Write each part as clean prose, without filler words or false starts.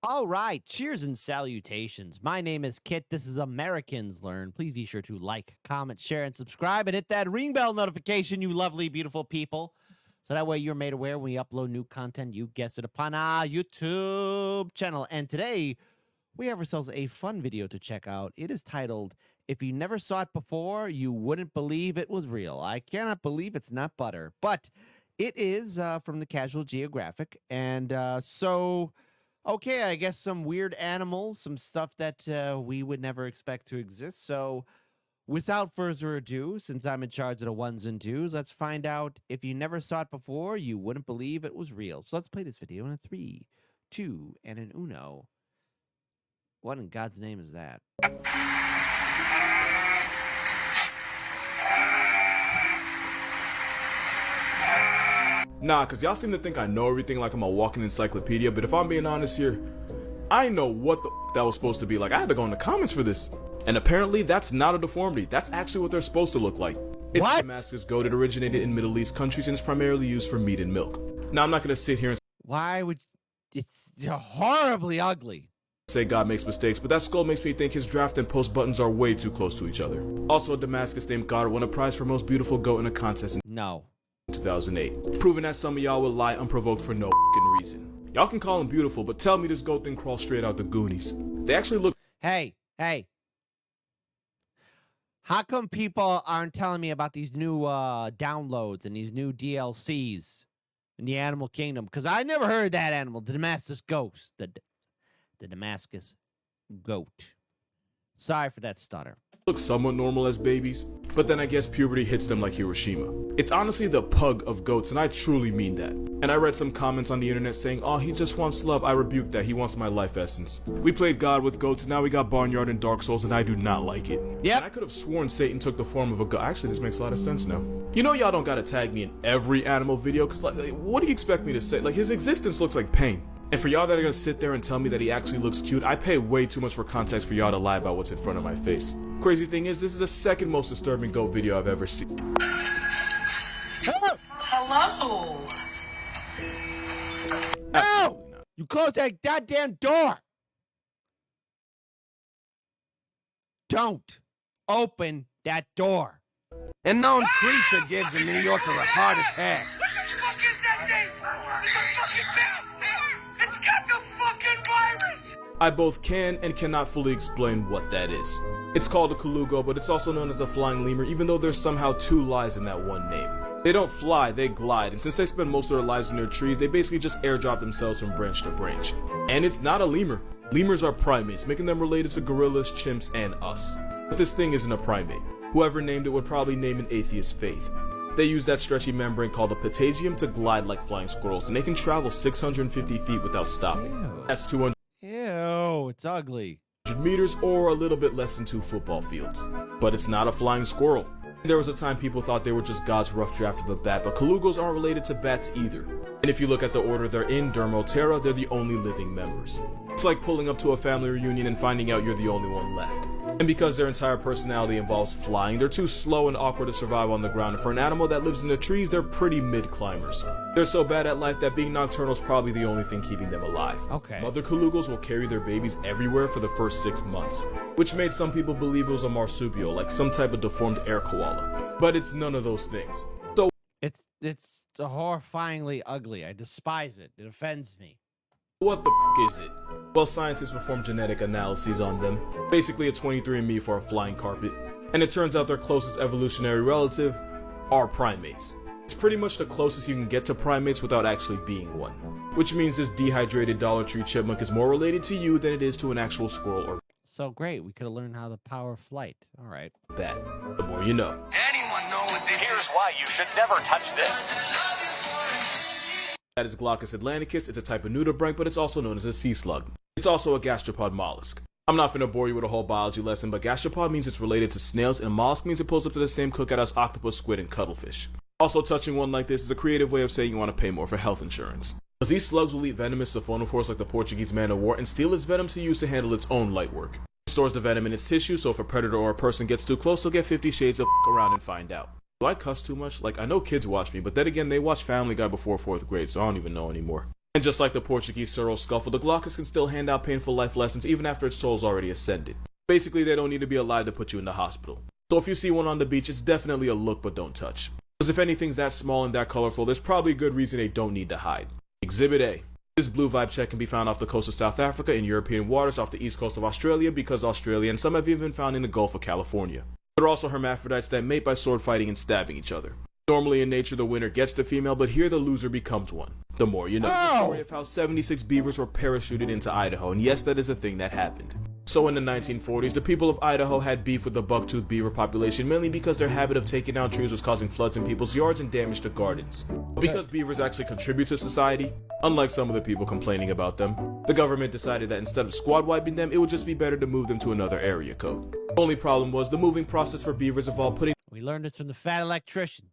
All right, cheers and salutations. My name is Kit. This is Americans Learn. Please be sure to like, comment, share, and subscribe, and hit that ring bell notification, you lovely, beautiful people. So that way you're made aware when we upload new content, you guessed it, upon our YouTube channel. And today, we have ourselves a fun video to check out. It is titled, If You Never Saw It Before, You Wouldn't Believe It Was Real. I cannot believe it's not butter, but it is from the Casual Geographic. And okay, I guess some weird animals, some stuff that we would never expect to exist. So without further ado, since I'm in charge of the ones and twos, let's find out if you never saw it before, you wouldn't believe it was real. So let's play this video in a 3, 2, and an uno. What in God's name is that? Nah, cause y'all seem to think I know everything like I'm a walking encyclopedia, but if I'm being honest here, I know what that was supposed to be like. I had to go in the comments for this. And apparently that's not a deformity. That's actually what they're supposed to look like. It's What? Damascus Goat. It originated in Middle East countries and is primarily used for meat and milk. Now I'm not gonna sit here and Why would... It's horribly ugly. say God makes mistakes, but that skull makes me think his draft and post buttons are way too close to each other. Also, a Damascus named God won a prize for most beautiful goat in a contest in No. 2008, proving that some of y'all will lie unprovoked for no f***ing reason. Y'all can call him beautiful, but tell me this goat didn't crawl straight out the Goonies. They actually look Hey. How come people aren't telling me about these new downloads and these new DLCs in the Animal Kingdom? Because I never heard that animal, the Damascus Goat. The Damascus Goat. Sorry for that stutter. somewhat normal as babies, but then I guess puberty hits them like Hiroshima. It's honestly the pug of goats, and I truly mean that. And I read some comments on the internet saying, oh, he just wants love. I rebuke that. He wants my life essence. We played God with goats, now we got Barnyard and Dark Souls, and I do not like it. Yep. And I could have sworn Satan took the form of a goat. Actually, this makes a lot of sense now. You know y'all don't gotta tag me in every animal video, because like, what do you expect me to say? Like, his existence looks like pain. And for y'all that are gonna sit there and tell me that he actually looks cute, I pay way too much for context for y'all to lie about what's in front of my face. Crazy thing is, this is the second most disturbing goat video I've ever seen. Hello. No! You close that goddamn door! Don't open that door. An known creature gives a New Yorker a heart attack. What the fuck is that thing? It's a fucking mouse. It's got the fucking virus. I both can and cannot fully explain what that is. It's called a Kugo, but it's also known as a flying lemur, even though there's somehow two lies in that one name. They don't fly, they glide, and since they spend most of their lives in their trees, they basically just airdrop themselves from branch to branch. And it's not a lemur. Lemurs are primates, making them related to gorillas, chimps, and us. But this thing isn't a primate. Whoever named it would probably name an atheist faith. They use that stretchy membrane called a patagium to glide like flying squirrels, and they can travel 650 feet without stopping. Ew. That's 200 Ew, it's ugly. meters or a little bit less than 2 football fields. But it's not a flying squirrel. There was a time people thought they were just God's rough draft of a bat, but Kalugos aren't related to bats either. And if you look at the order they're in, Dermotera, they're the only living members. It's like pulling up to a family reunion and finding out you're the only one left. And because their entire personality involves flying, they're too slow and awkward to survive on the ground, and for an animal that lives in the trees, they're pretty mid-climbers. They're so bad at life that being nocturnal is probably the only thing keeping them alive. Okay. Mother Kalugos will carry their babies everywhere for the first 6 months, which made some people believe it was a marsupial, like some type of deformed air koala. But it's none of those things. So It's horrifyingly ugly. I despise it. It offends me. what the f is it? Well, scientists performed genetic analyses on them, basically a 23andMe for a flying carpet, and it turns out their closest evolutionary relative are primates. It's pretty much the closest you can get to primates without actually being one, which means this dehydrated Dollar Tree chipmunk is more related to you than it is to an actual squirrel or So great. We could have learned how the power of flight. All right. bat. The more you know. Anyone know what this Here's is? why you should never touch this. That is Glaucus atlanticus. It's a type of nudibranch, but it's also known as a sea slug. It's also a gastropod mollusk. I'm not finna bore you with a whole biology lesson, but gastropod means it's related to snails, and mollusk means it pulls up to the same cookout as octopus, squid, and cuttlefish. Also, touching one like this is a creative way of saying you want to pay more for health insurance. Because these slugs will eat venomous siphonophores like the Portuguese man of war and steal its venom to use to handle its own light work. It stores the venom in its tissue, so if a predator or a person gets too close, they'll get 50 shades of around and find out. Do I cuss too much? Like, I know kids watch me, but then again, they watch Family Guy before 4th grade, so I don't even know anymore. And just like the Portuguese Sorrel Scuffle, the Glaucus can still hand out painful life lessons even after its soul's already ascended. Basically, they don't need to be alive to put you in the hospital. So if you see one on the beach, it's definitely a look but don't touch. Because if anything's that small and that colorful, there's probably a good reason they don't need to hide. Exhibit A. This blue vibe check can be found off the coast of South Africa, in European waters, off the east coast of Australia, because Australia, and some have even been found in the Gulf of California. There are also hermaphrodites that mate by sword fighting and stabbing each other. Normally in nature, the winner gets the female, but here the loser becomes one. The more you know. The story of how 76 beavers were parachuted into Idaho, and yes, that is a thing that happened. So in the 1940s, the people of Idaho had beef with the buck-toothed beaver population, mainly because their habit of taking down trees was causing floods in people's yards and damage to gardens. But because beavers actually contribute to society, unlike some of the people complaining about them, the government decided that instead of squad wiping them, it would just be better to move them to another area code. The only problem was the moving process for beavers involved putting We learned this from the fat electrician.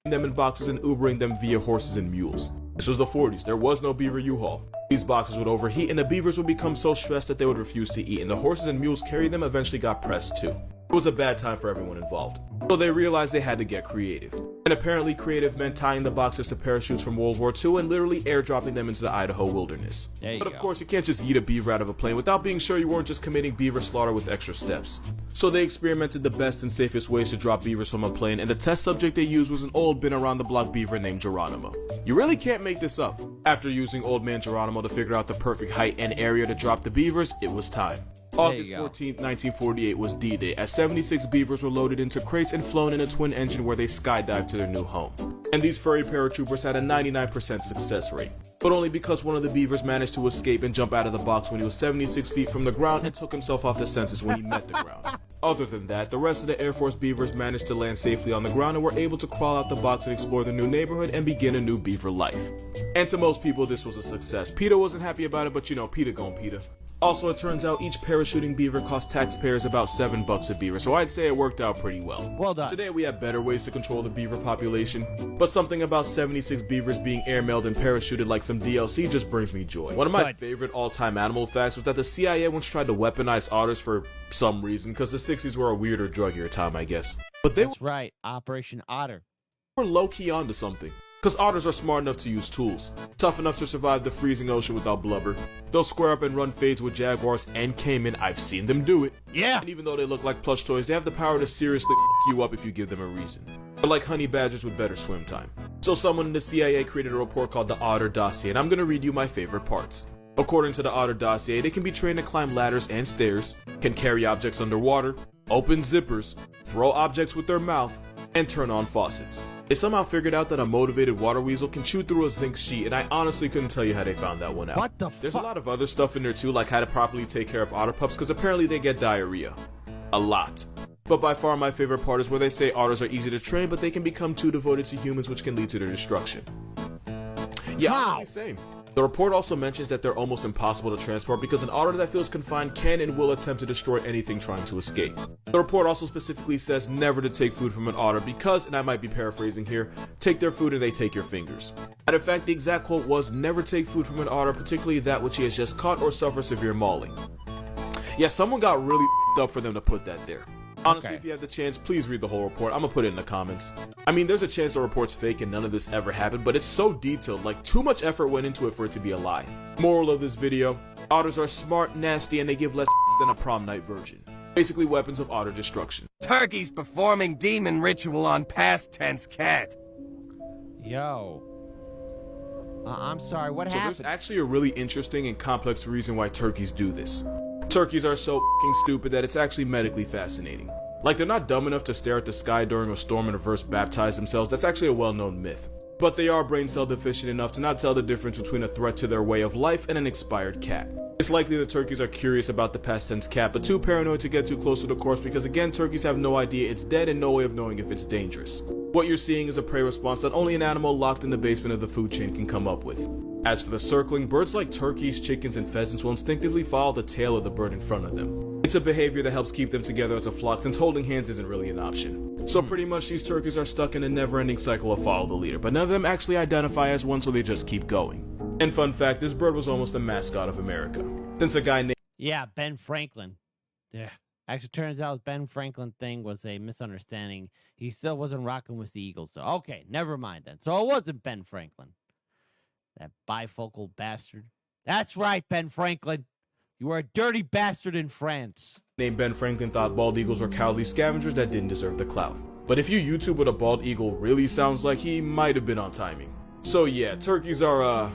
them in boxes and Ubering them via horses and mules. This was the 40s, there was no beaver U-Haul. These boxes would overheat and the beavers would become so stressed that they would refuse to eat, and the horses and mules carrying them eventually got pressed too. It was a bad time for everyone involved. So they realized they had to get creative. And apparently creative meant tying the boxes to parachutes from World War II and literally airdropping them into the Idaho wilderness. But of course, you can't just eat a beaver out of a plane without being sure you weren't just committing beaver slaughter with extra steps. So they experimented the best and safest ways to drop beavers from a plane, and the test subject they used was an old been-around-the-block beaver named Geronimo. You really can't make this up. After using old man Geronimo to figure out the perfect height and area to drop the beavers, it was time. August 14th, 1948 was D-Day, as 76 beavers were loaded into crates and flown in a twin engine where they skydived to their new home. And these furry paratroopers had a 99% success rate, but only because one of the beavers managed to escape and jump out of the box when he was 76 feet from the ground and took himself off the census when he met the ground. Other than that, the rest of the Air Force beavers managed to land safely on the ground and were able to crawl out the box and explore the new neighborhood and begin a new beaver life. And to most people, this was a success. PETA wasn't happy about it, but you know, PETA gon' PETA. Also, it turns out each parachuting beaver cost taxpayers about $7 a beaver, so I'd say it worked out pretty well. Well done. Today we have better ways to control the beaver population, but something about 76 beavers being airmailed and parachuted like some DLC just brings me joy. One of my favorite all-time animal facts was that the CIA once tried to weaponize otters for some reason, because the 60s were a weirder, druggier time, I guess. But they That's right, Operation Otter. were low-key onto something. Because otters are smart enough to use tools, tough enough to survive the freezing ocean without blubber. They'll square up and run fades with jaguars and caiman. I've seen them do it. Yeah. And even though they look like plush toys, they have the power to seriously f you up if you give them a reason. They're like honey badgers with better swim time. So someone in the CIA created a report called the Otter Dossier, and I'm gonna read you my favorite parts. According to the Otter Dossier, they can be trained to climb ladders and stairs, can carry objects underwater, open zippers, throw objects with their mouth, and turn on faucets. They somehow figured out that a motivated water weasel can chew through a zinc sheet, and I honestly couldn't tell you how they found that one out. What the There's a fuck? lot of other stuff in there too, like how to properly take care of otter pups, because apparently they get diarrhea. A lot. But by far my favorite part is where they say otters are easy to train, but they can become too devoted to humans, which can lead to their destruction. Yeah, How? honestly, same. The report also mentions that they're almost impossible to transport because an otter that feels confined can and will attempt to destroy anything trying to escape. The report also specifically says never to take food from an otter because, and I might be paraphrasing here, take their food and they take your fingers. And in fact, the exact quote was, never take food from an otter, particularly that which he has just caught or suffer severe mauling. Yeah, someone got really up for them to put that there. Honestly, Okay. if you have the chance, please read the whole report. I'm gonna put it in the comments. I mean, there's a chance the report's fake and none of this ever happened, but it's so detailed, like too much effort went into it for it to be a lie. Moral of this video, otters are smart, nasty, and they give less than a prom night virgin. Basically weapons of otter destruction. Turkey's performing demon ritual on past tense cat. Yo. I'm sorry, what So happened? there's actually a really interesting and complex reason why turkeys do this. Turkeys are so f***ing stupid that it's actually medically fascinating. Like, they're not dumb enough to stare at the sky during a storm and reverse baptize themselves. That's actually a well-known myth. But they are brain cell deficient enough to not tell the difference between a threat to their way of life and an expired cat. It's likely that turkeys are curious about the past tense cat, but too paranoid to get too close to the corpse because again, turkeys have no idea it's dead and no way of knowing if it's dangerous. What you're seeing is a prey response that only an animal locked in the basement of the food chain can come up with. As for the circling, birds like turkeys, chickens, and pheasants will instinctively follow the tail of the bird in front of them. It's a behavior that helps keep them together as a flock since holding hands isn't really an option. So pretty much these turkeys are stuck in a never-ending cycle of follow the leader, but none of them actually identify as one, so they just keep going. And fun fact, this bird was almost the mascot of America. Since a guy named Yeah, Ben Franklin. Yeah. Actually, turns out the Ben Franklin thing was a misunderstanding. He still wasn't rocking with the Eagles. So, okay, never mind then. So it wasn't Ben Franklin. That bifocal bastard. That's right, Ben Franklin. You are a dirty bastard in France. Named Ben Franklin thought bald eagles were cowardly scavengers that didn't deserve the clout. But if you YouTube what a bald eagle really sounds like, he might have been on timing. So yeah, turkeys are,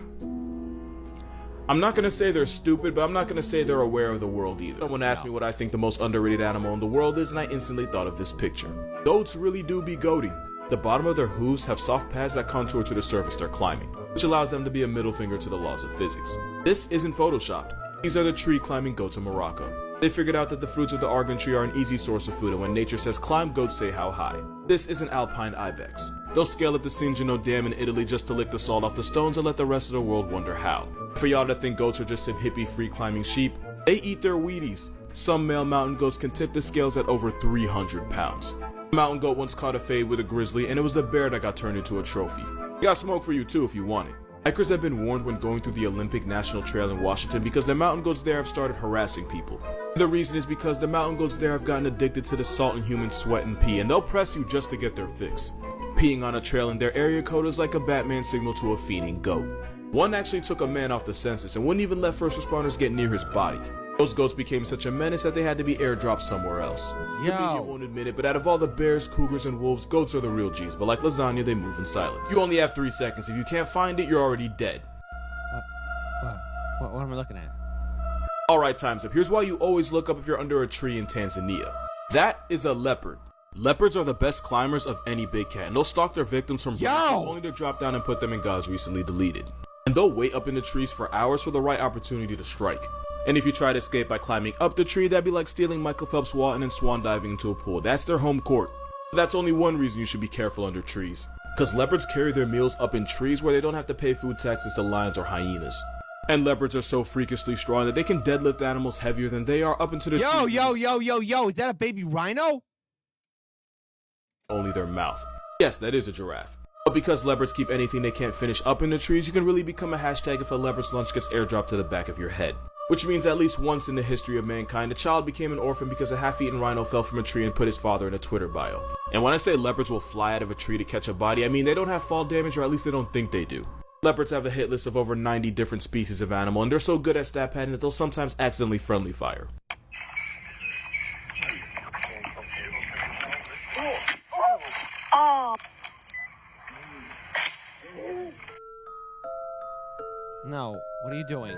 I'm not gonna say they're stupid, but I'm not gonna say they're aware of the world either. Someone asked me what I think the most underrated animal in the world is, and I instantly thought of this picture. Goats really do be goating. The bottom of their hooves have soft pads that contour to the surface they're climbing, which allows them to be a middle finger to the laws of physics. This isn't photoshopped. These are the tree climbing goats of Morocco. They figured out that the fruits of the argan tree are an easy source of food, and when nature says climb, goats say how high. This is an alpine ibex. They'll scale up the Cingino Dam in Italy just to lick the salt off the stones and let the rest of the world wonder how. For y'all to think goats are just some hippie free climbing sheep, they eat their Wheaties. Some male mountain goats can tip the scales at over 300 pounds. A mountain goat once caught a fade with a grizzly, and it was the bear that got turned into a trophy. Got smoke for you too if you want it. Hikers have been warned when going through the Olympic National Trail in Washington because the mountain goats there have started harassing people. The reason is because the mountain goats there have gotten addicted to the salt in human sweat and pee, and they'll press you just to get their fix. Peeing on a trail in their area code is like a Batman signal to a fiending goat. One actually took a man off the census and wouldn't even let first responders get near his body. Those goats became such a menace that they had to be airdropped somewhere else. The media won't admit it, but out of all the bears, cougars, and wolves, goats are the real G's, but like lasagna, they move in silence. You only have 3 seconds. If you can't find it, you're already dead. What am I looking at? Alright, time's up. Here's why you always look up if you're under a tree in Tanzania. That is a leopard. Leopards are the best climbers of any big cat, and they'll stalk their victims from branches only to drop down and put them in God's recently deleted. And they'll wait up in the trees for hours for the right opportunity to strike. And if you try to escape by climbing up the tree, that'd be like stealing Michael Phelps' wallet and then swan diving into a pool. That's their home court. But that's only one reason you should be careful under trees. Because leopards carry their meals up in trees where they don't have to pay food taxes to lions or hyenas. And leopards are so freakishly strong that they can deadlift animals heavier than they are up into the trees. Yo, is that a baby rhino? Only their mouth. Yes, that is a giraffe. But because leopards keep anything they can't finish up in the trees, you can really become a hashtag if a leopard's lunch gets airdropped to the back of your head. Which means at least once in the history of mankind, a child became an orphan because a half-eaten rhino fell from a tree and put his father in a Twitter bio. And when I say leopards will fly out of a tree to catch a body, I mean they don't have fall damage, or at least they don't think they do. Leopards have a hit list of over 90 different species of animal, and they're so good at stat padding that they'll sometimes accidentally friendly fire. No, what are you doing?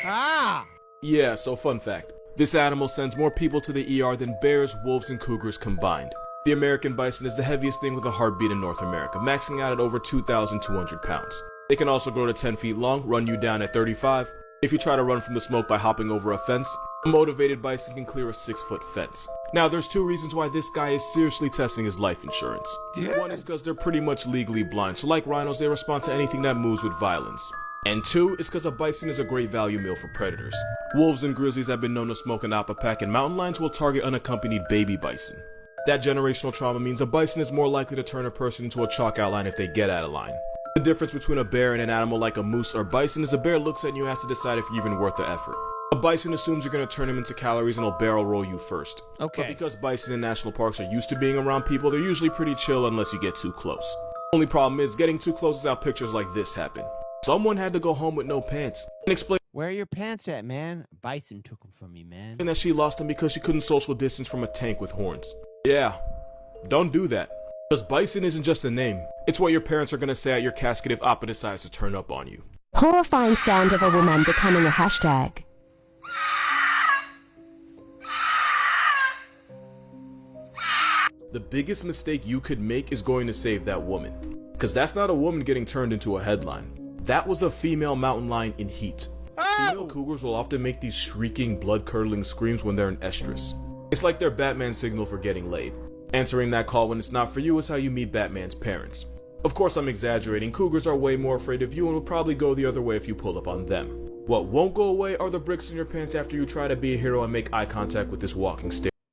Ah! Yeah, so fun fact. This animal sends more people to the ER than bears, wolves, and cougars combined. The American bison is the heaviest thing with a heartbeat in North America, maxing out at over 2,200 pounds. They can also grow to 10 feet long, run you down at 35. If you try to run from the smoke by hopping over a fence, a motivated bison can clear a 6-foot fence. Now, there's 2 reasons why this guy is seriously testing his life insurance. One is because they're pretty much legally blind, so like rhinos, they respond to anything that moves with violence. And 2 is because a bison is a great value meal for predators. Wolves and grizzlies have been known to smoke an apple pack, and mountain lions will target unaccompanied baby bison. That generational trauma means a bison is more likely to turn a person into a chalk outline if they get out of line. The difference between a bear and an animal like a moose or bison is a bear looks at you and you have to decide if you're even worth the effort. A bison assumes you're going to turn him into calories and he'll barrel roll you first. Okay. But because bison in national parks are used to being around people, they're usually pretty chill unless you get too close. Only problem is, getting too close is how pictures like this happen. Someone had to go home with no pants and explain Where are your pants at, man? Bison took them from me, man. that she lost them because she couldn't social distance from a tank with horns. Yeah, don't do that. Because bison isn't just a name. It's what your parents are going to say at your casket if Appa decides to turn up on you. Horrifying sound of a woman becoming a hashtag. The biggest mistake you could make is going to save that woman. Because that's not a woman getting turned into a headline. That was a female mountain lion in heat. Female cougars will often make these shrieking, blood-curdling screams when they're in estrus. It's like their Batman signal for getting laid. Answering that call when it's not for you is how you meet Batman's parents. Of course, I'm exaggerating. Cougars are way more afraid of you and will probably go the other way if you pull up on them. What won't go away are the bricks in your pants after you try to be a hero and make eye contact with this walking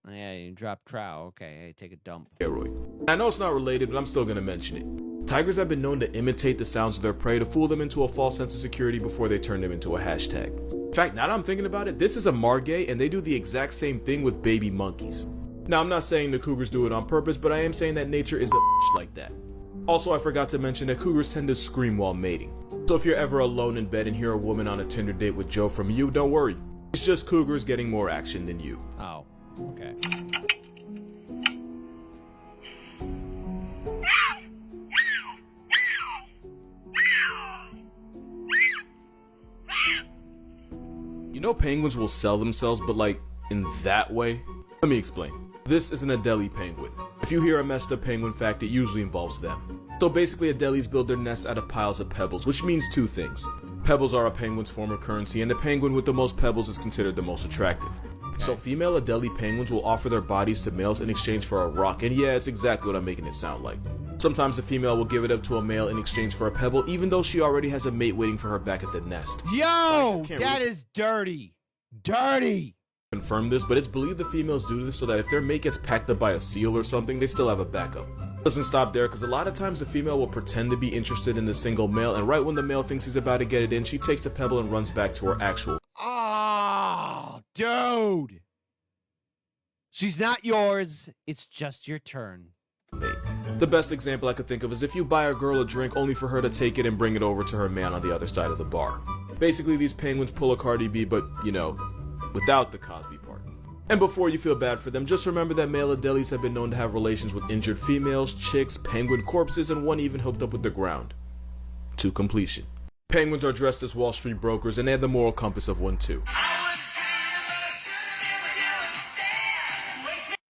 Yeah, you drop trow. Okay, hey, take a dump. steroid. I know it's not related, but I'm still going to mention it. Tigers have been known to imitate the sounds of their prey to fool them into a false sense of security before they turn them into a hashtag. In fact, now that I'm thinking about it, this is a margay and they do the exact same thing with baby monkeys. Now, I'm not saying the cougars do it on purpose, but I am saying that nature is a bitch like that. Also, I forgot to mention that cougars tend to scream while mating. So if you're ever alone in bed and hear a woman on a Tinder date with Joe from you, don't worry. It's just cougars getting more action than you. Oh, okay. You know penguins will sell themselves, but like, in that way? Let me explain. This is an Adelie penguin. If you hear a messed up penguin fact, it usually involves them. So basically, Adelies build their nests out of piles of pebbles, which means two things. Pebbles are a penguin's form of currency, and the penguin with the most pebbles is considered the most attractive. So female Adelie penguins will offer their bodies to males in exchange for a rock, and yeah, it's exactly what I'm making it sound like. Sometimes the female will give it up to a male in exchange for a pebble, even though she already has a mate waiting for her back at the nest. Yo, that is dirty. Dirty. Confirm this, but it's believed the females do this so that if their mate gets packed up by a seal or something, they still have a backup. Doesn't stop there, because a lot of times the female will pretend to be interested in the single male, and right when the male thinks he's about to get it in, she takes the pebble and runs back to her actual dude. She's not yours. It's just your turn. mate. The best example I could think of is if you buy a girl a drink only for her to take it and bring it over to her man on the other side of the bar. Basically, these penguins pull a Cardi B, but, you know, without the Cosby part. And before you feel bad for them, just remember that male Adelies have been known to have relations with injured females, chicks, penguin corpses, and one even hooked up with the ground. To completion. Penguins are dressed as Wall Street brokers, and they have the moral compass of one too.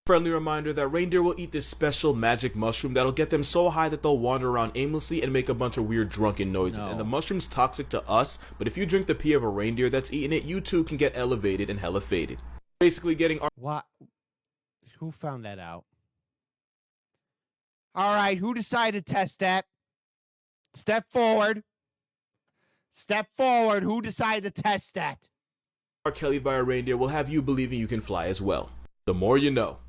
Friendly reminder that reindeer will eat this special magic mushroom that'll get them so high that they'll wander around aimlessly and make a bunch of weird drunken noises. No. And the mushroom's toxic to us, but if you drink the pee of a reindeer that's eating it, you too can get elevated and hella faded. Basically getting our— What? Who found that out? All right, who decided to test that? Step forward. Step forward. Who decided to test that? R. Kelly by a reindeer will have you believing you can fly as well. The more you know.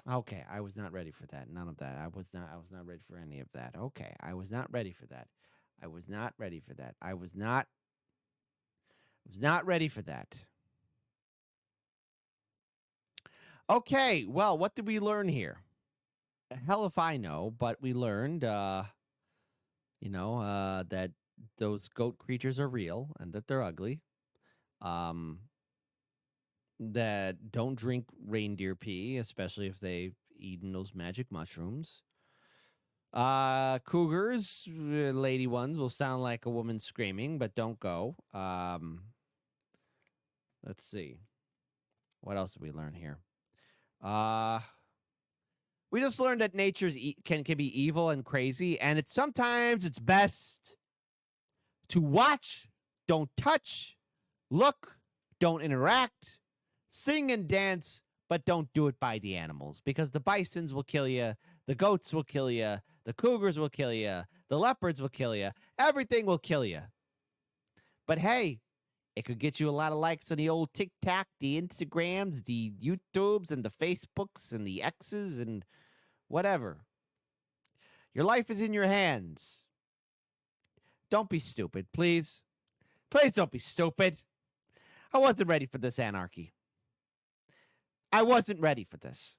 Okay, I was not ready for that. None of that. I was not ready for any of that. Okay, I was not ready for that. I was not ready for that. I was not ready for that. Okay, well, what did we learn here? The hell if I know, but we learned that those goat creatures are real and that they're ugly. That don't drink reindeer pee, especially if they've eaten those magic mushrooms. Cougars, lady ones, will sound like a woman screaming, but don't go. Let's see. What else did we learn here? We just learned that nature's can be evil and crazy, and sometimes it's best to watch, don't touch, look, don't interact, sing and dance, but don't do it by the animals, because the bisons will kill you, the goats will kill you, the cougars will kill you, the leopards will kill you, everything will kill you. But hey, it could get you a lot of likes on the old TikTok, the Instagrams, the YouTubes, and the Facebooks, and the X's, and whatever. Your life is in your hands. Don't be stupid, please. Please don't be stupid. I wasn't ready for this anarchy. I wasn't ready for this.